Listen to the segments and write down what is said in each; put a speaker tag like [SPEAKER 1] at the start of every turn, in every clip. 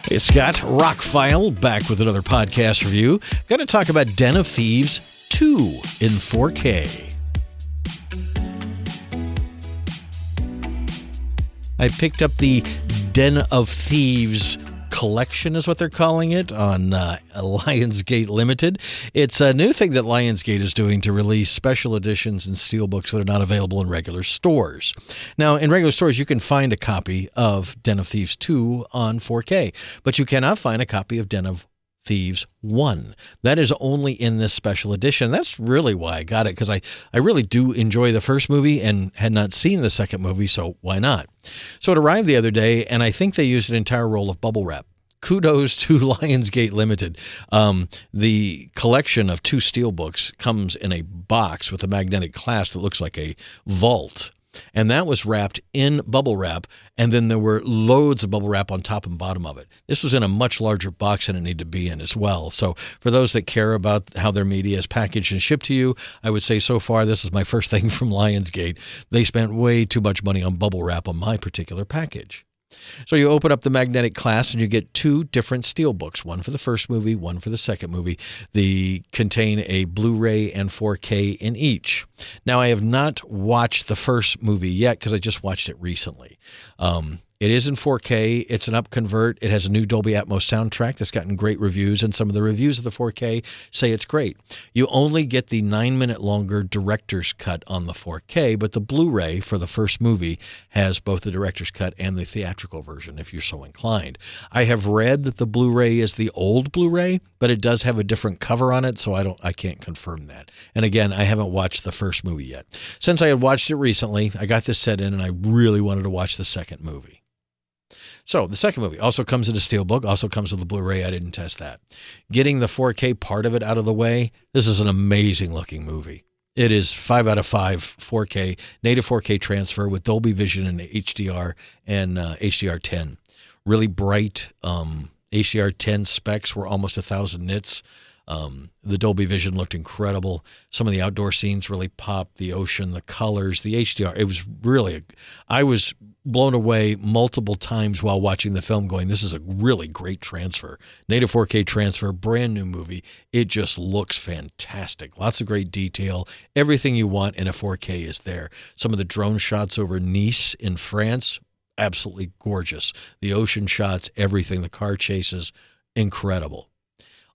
[SPEAKER 1] Hey, Scott, ROCKFILE, back with another podcast review. Going to talk about Den of Thieves 2 in 4K. I picked up the Den of Thieves collection is what they're calling it on Lionsgate Limited. It's a new thing that Lionsgate is doing to release special editions and steelbooks that are not available in regular stores. Now, in regular stores, you can find a copy of Den of Thieves 2 on 4K, but you cannot find a copy of Den of Thieves 1. That is only in this special edition. That's really why I got it, because I really do enjoy the first movie and had not seen the second movie, so why not? So it arrived the other day, and I think they used an entire roll of bubble wrap. Kudos to Lionsgate Limited. The collection of 2 steelbooks comes in a box with a magnetic clasp that looks like a vault. And that was wrapped in bubble wrap, and then there were loads of bubble wrap on top and bottom of it. This was in a much larger box than it needed to be in as well. So for those that care about how their media is packaged and shipped to you, I would say so far this is my first thing from Lionsgate. They spent way too much money on bubble wrap on my particular package. So you open up the magnetic clasp and you get 2 different steelbooks, one for the first movie, one for the second movie. They contain a Blu-ray and 4K in each. Now, I have not watched the first movie yet because I just watched it recently. It is in 4K. It's an upconvert. It has a new Dolby Atmos soundtrack that's gotten great reviews, and some of the reviews of the 4K say it's great. You only get the 9-minute longer director's cut on the 4K, but the Blu-ray for the first movie has both the director's cut and the theatrical version, if you're so inclined. I have read that the Blu-ray is the old Blu-ray, but it does have a different cover on it, so I can't confirm that. And again, I haven't watched the first movie yet. Since I had watched it recently, I got this set in, and I really wanted to watch the second movie. So the second movie also comes in a steelbook, also comes with a Blu-ray. I didn't test that. Getting the 4K part of it out of the way, this is an amazing looking movie. It is 5 out of 5 4K, native 4K transfer with Dolby Vision and HDR and HDR10. Really bright HDR10 specs were almost 1,000 nits. The Dolby Vision looked incredible. Some of the outdoor scenes really popped. The ocean, the colors, the HDR. It was really, I was blown away multiple times while watching the film going, this is a really great transfer. Native 4K transfer, brand new movie. It just looks fantastic. Lots of great detail. Everything you want in a 4K is there. Some of the drone shots over Nice in France, absolutely gorgeous. The ocean shots, everything, the car chases, incredible.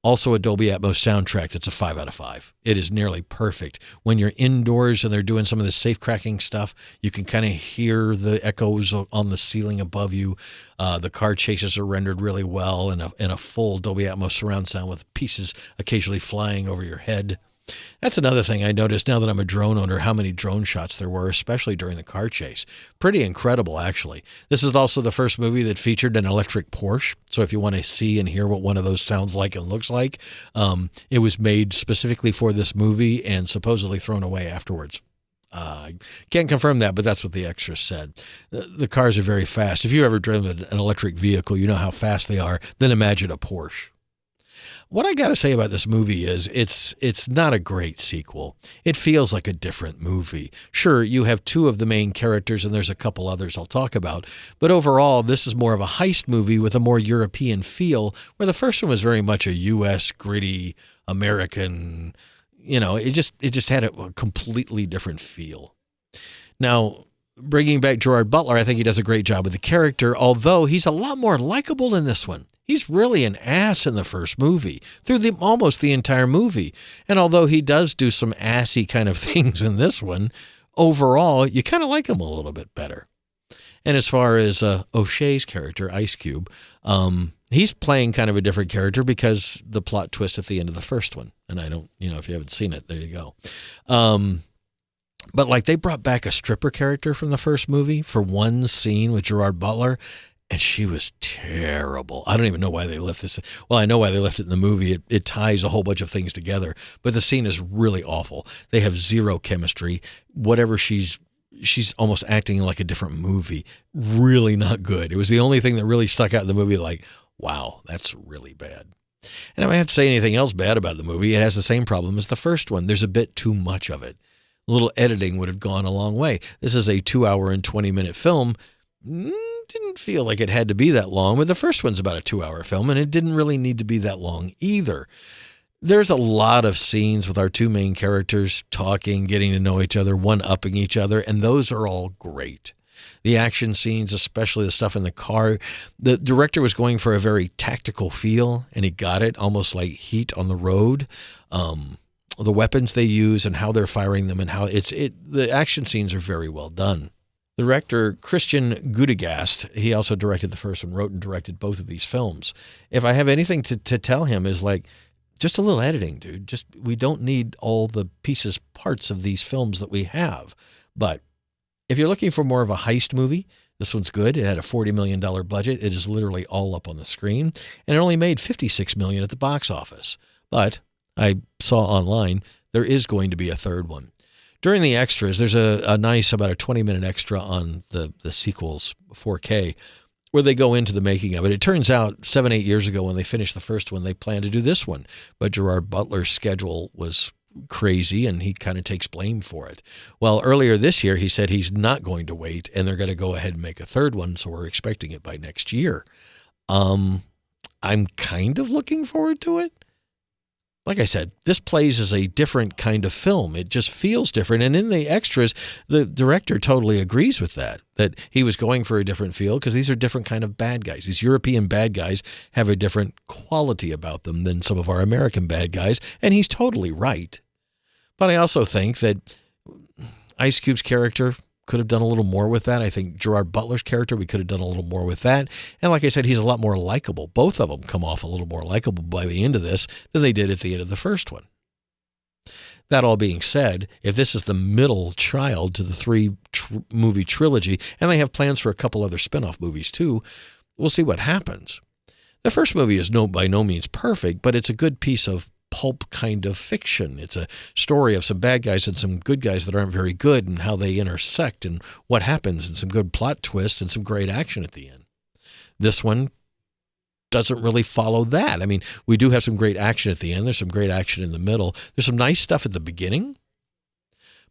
[SPEAKER 1] Also a Dolby Atmos soundtrack that's a 5 out of 5. It is nearly perfect. When you're indoors and they're doing some of the safe cracking stuff, you can kind of hear the echoes on the ceiling above you. The car chases are rendered really well in a full Dolby Atmos surround sound with pieces occasionally flying over your head. That's another thing I noticed now that I'm a drone owner, how many drone shots there were, especially during the car chase. Pretty incredible, actually. This is also the first movie that featured an electric Porsche. So if you want to see and hear what one of those sounds like and looks like, it was made specifically for this movie and supposedly thrown away afterwards. I can't confirm that, but that's what the extras said. The cars are very fast. If you've ever driven an electric vehicle, you know how fast they are. Then imagine a Porsche. What I got to say about this movie is it's not a great sequel. It feels like a different movie. Sure, you have 2 of the main characters and there's a couple others I'll talk about, but overall this is more of a heist movie with a more European feel, where the first one was very much a U.S. gritty American, it just had a completely different feel. Now, bringing back Gerard Butler, I think he does a great job with the character, although he's a lot more likable in this one. He's really an ass in the first movie, through almost the entire movie. And although he does do some assy kind of things in this one, overall, you kind of like him a little bit better. And as far as O'Shea's character, Ice Cube, he's playing kind of a different character because the plot twist at the end of the first one. And I don't, if you haven't seen it, there you go. But they brought back a stripper character from the first movie for one scene with Gerard Butler, and she was terrible. I don't even know why they left this. Well, I know why they left it in the movie. It ties a whole bunch of things together, but the scene is really awful. They have zero chemistry. Whatever she's almost acting like a different movie. Really not good. It was the only thing that really stuck out in the movie, wow, that's really bad. And if I have to say anything else bad about the movie, it has the same problem as the first one. There's a bit too much of it. A little editing would have gone a long way. This is a 2 hour and 20-minute film. didn't feel like it had to be that long, but the first one's about a 2-hour film, and it didn't really need to be that long either. There's a lot of scenes with our two main characters talking, getting to know each other, one-upping each other, and those are all great. The action scenes, especially the stuff in the car, the director was going for a very tactical feel, and he got it, almost like Heat on the road. The weapons they use and how they're firing them and how the action scenes are very well done. The director, Christian Gudegast, he also directed the first one, wrote and directed both of these films. If I have anything to tell him is like, just a little editing, dude. We don't need all the parts of these films that we have. But if you're looking for more of a heist movie, this one's good. It had a $40 million budget. It is literally all up on the screen. And it only made $56 million at the box office. But I saw online there is going to be a third one. During the extras, there's a nice, about a 20-minute extra on the sequels, 4K, where they go into the making of it. It turns out 7-8 years ago when they finished the first one, they planned to do this one. But Gerard Butler's schedule was crazy, and he kind of takes blame for it. Well, earlier this year, he said he's not going to wait, and they're going to go ahead and make a third one, so we're expecting it by next year. I'm kind of looking forward to it. Like I said, this plays as a different kind of film. It just feels different. And in the extras, the director totally agrees with that he was going for a different feel because these are different kind of bad guys. These European bad guys have a different quality about them than some of our American bad guys. And he's totally right. But I also think that Ice Cube's character could have done a little more with that. I think Gerard Butler's character, we could have done a little more with that. And like I said, he's a lot more likable. Both of them come off a little more likable by the end of this than they did at the end of the first one. That all being said, if this is the middle child to the three-movie trilogy, and they have plans for a couple other spin-off movies too, we'll see what happens. The first movie is by no means perfect, but it's a good piece of pulp kind of fiction. It's a story of some bad guys and some good guys that aren't very good and how they intersect and what happens, and some good plot twists and some great action at the end. This one doesn't really follow that. I mean, we do have some great action at the end. There's some great action in the middle. There's some nice stuff at the beginning,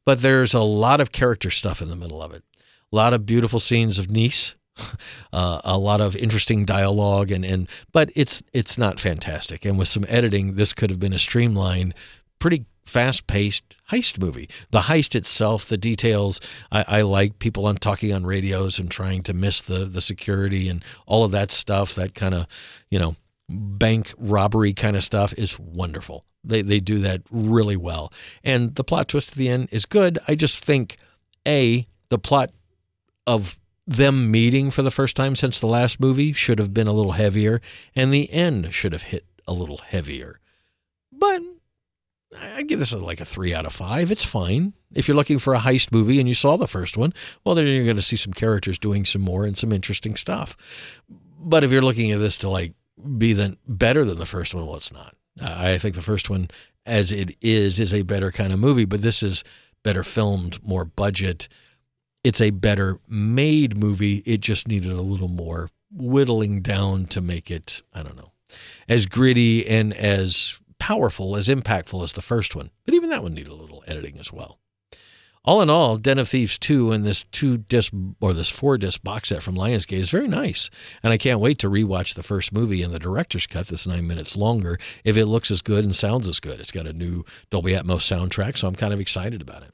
[SPEAKER 1] but there's a lot of character stuff in the middle of it. A lot of beautiful scenes of Nice. A lot of interesting dialogue, but it's not fantastic. And with some editing, this could have been a streamlined, pretty fast-paced heist movie. The heist itself, the details, I like people talking on radios and trying to miss the security and all of that stuff. That kind of, bank robbery kind of stuff is wonderful. They do that really well. And the plot twist at the end is good. I just think, the plot of them meeting for the first time since the last movie should have been a little heavier, and the end should have hit a little heavier. But I give this like a 3 out of 5. It's fine. If you're looking for a heist movie and you saw the first one, well, then you're going to see some characters doing some more and some interesting stuff. But if you're looking at this to be better than the first one, well, it's not. I think the first one, as it is a better kind of movie, but this is better filmed, more budget. It's a better made movie. It just needed a little more whittling down to make it, I don't know, as gritty and as powerful, as impactful as the first one. But even that one needed a little editing as well. All in all, Den of Thieves 2 and this 4-disc box set from Lionsgate is very nice. And I can't wait to rewatch the first movie in the director's cut that's 9 minutes longer if it looks as good and sounds as good. It's got a new Dolby Atmos soundtrack, so I'm kind of excited about it.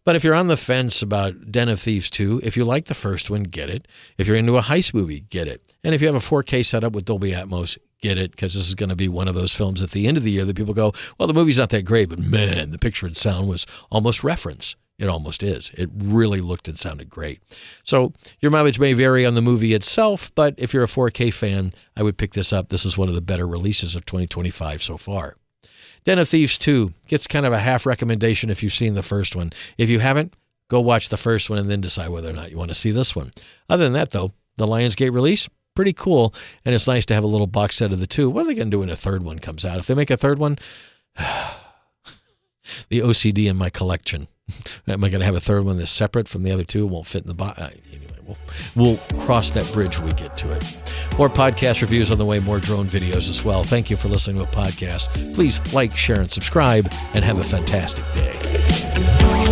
[SPEAKER 1] But if you're on the fence about Den of Thieves 2, if you like the first one, get it. If you're into a heist movie, get it. And if you have a 4K setup with Dolby Atmos, get it, because this is going to be one of those films at the end of the year that people go, well, the movie's not that great, but man, the picture and sound was almost reference. It almost is. It really looked and sounded great. So your mileage may vary on the movie itself, but if you're a 4K fan, I would pick this up. This is one of the better releases of 2025 so far. Den of Thieves 2 gets kind of a half recommendation if you've seen the first one. If you haven't, go watch the first one and then decide whether or not you want to see this one. Other than that, though, the Lionsgate release, pretty cool, and it's nice to have a little box set of the two. What are they going to do when a third one comes out? If they make a third one, the OCD in my collection. Am I going to have a third one that's separate from the other two? It won't fit in the box. Anyway, we'll cross that bridge when we get to it. More podcast reviews on the way, more drone videos as well. Thank you for listening to a podcast. Please like, share, and subscribe, and have a fantastic day.